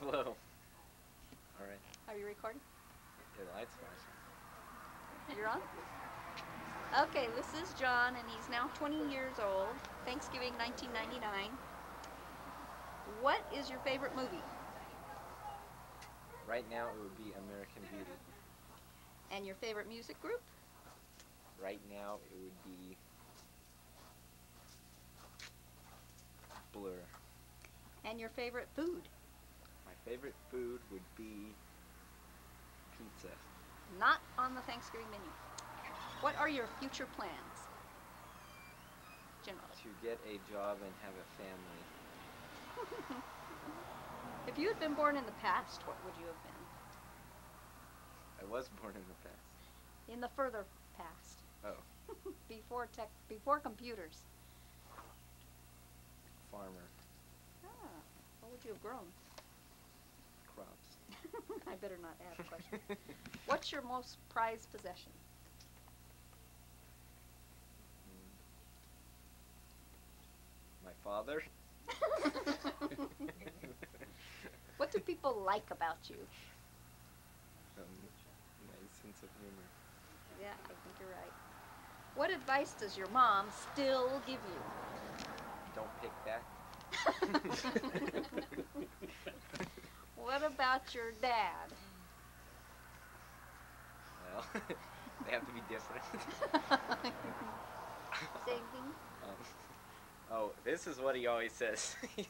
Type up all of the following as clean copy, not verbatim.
Hello. All right. Are you recording? Yeah, the light's flashing. You're on? Okay, this is John, and he's now 20 years old. Thanksgiving 1999. What is your favorite movie? Right now it would be American Beauty. And your favorite music group? Right now it would be Blur. And your favorite food? My favorite food would be pizza. Not on the Thanksgiving menu. What are your future plans? Generally. To get a job and have a family. If you had been born in the past, what would you have been? I was born in the past. In the further past. Oh. Before computers. Farmer. Ah, what would you have grown? Crops. I better not ask a question. What's your most prized possession? My father. What do people like about you? My sense of humor. Yeah, I think you're right. What advice does your mom still give you? Don't pick that. What about your dad? Well, they have to be different. Same thing? This is what he always says. he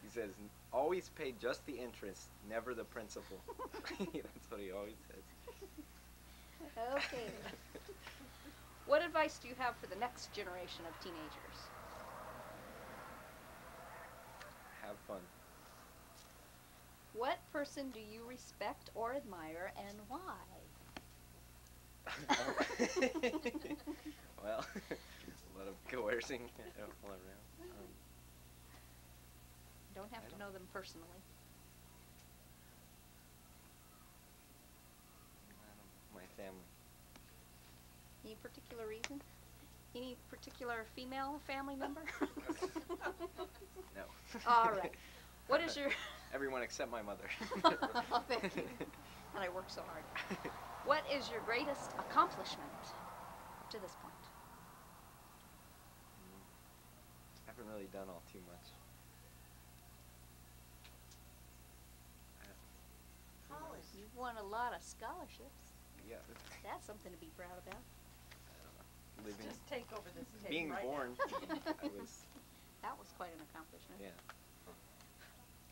says, always pay just the interest, never the principal. That's what he always says. Okay. What advice do you have for the next generation of teenagers? Have fun. What person do you respect or admire, and why? Well, a lot of coercing all around. Don't have to know them personally. My family. Any particular reason? Any particular female family member? No. All right. What is your... Everyone except my mother. Thank you. And I work so hard. What is your greatest accomplishment up to this point? I haven't really done all too much. You've won a lot of scholarships. Yeah. That's something to be proud about. Living. Just take over this tape Being right born, now. I was. That was quite an accomplishment. Yeah.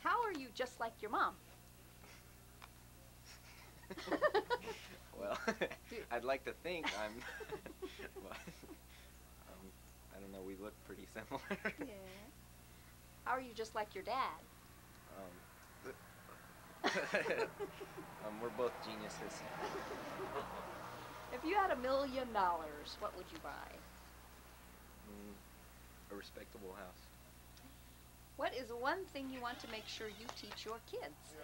How are you just like your mom? Well, I'd like to think I'm. But, I don't know. We look pretty similar. Yeah. How are you just like your dad? We're both geniuses. If you had $1 million, what would you buy? A respectable house. What is one thing you want to make sure you teach your kids?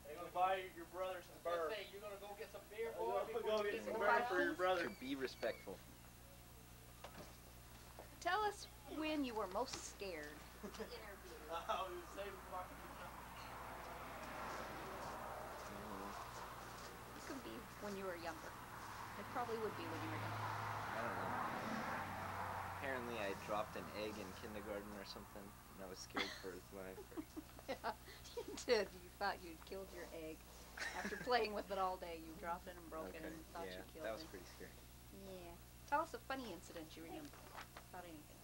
They're gonna buy your brother some beer. Say you're gonna go get some beer, boy. Go get some beer for your brother. To be respectful. Tell us when you were most scared. It could be when you were younger. It probably would be when you were younger. I don't know. Apparently I dropped an egg in kindergarten or something, and I was scared for his life. Yeah, you did. You thought you'd killed your egg. After playing with it all day, you dropped it and broke it and thought you killed it. That was pretty scary. Yeah. Tell us a funny incident you remember about anything.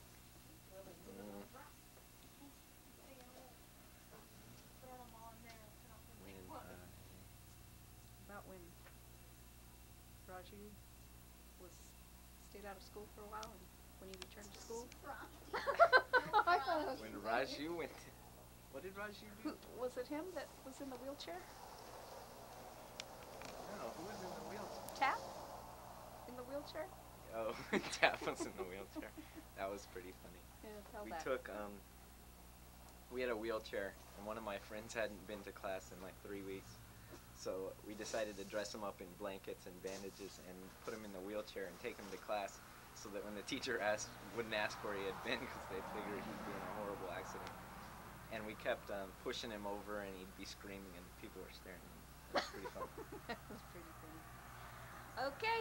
About when Raju stayed out of school for a while, and when he returned to school. I thought it was When funny. Raju went. What did Raju do? Was it him that was in the wheelchair? No, who was in the wheelchair? Tap? In the wheelchair? Oh, Tap was in the wheelchair. That was pretty funny. Yeah, tell We that. took, we had a wheelchair, and one of my friends hadn't been to class in like 3 weeks. So we decided to dress him up in blankets and bandages and put him in the wheelchair and take him to class so that when the teacher wouldn't ask where he had been because they figured he'd be in a horrible accident. And we kept pushing him over, and he'd be screaming, and people were staring at him. It was pretty fun. That was pretty funny. Okay.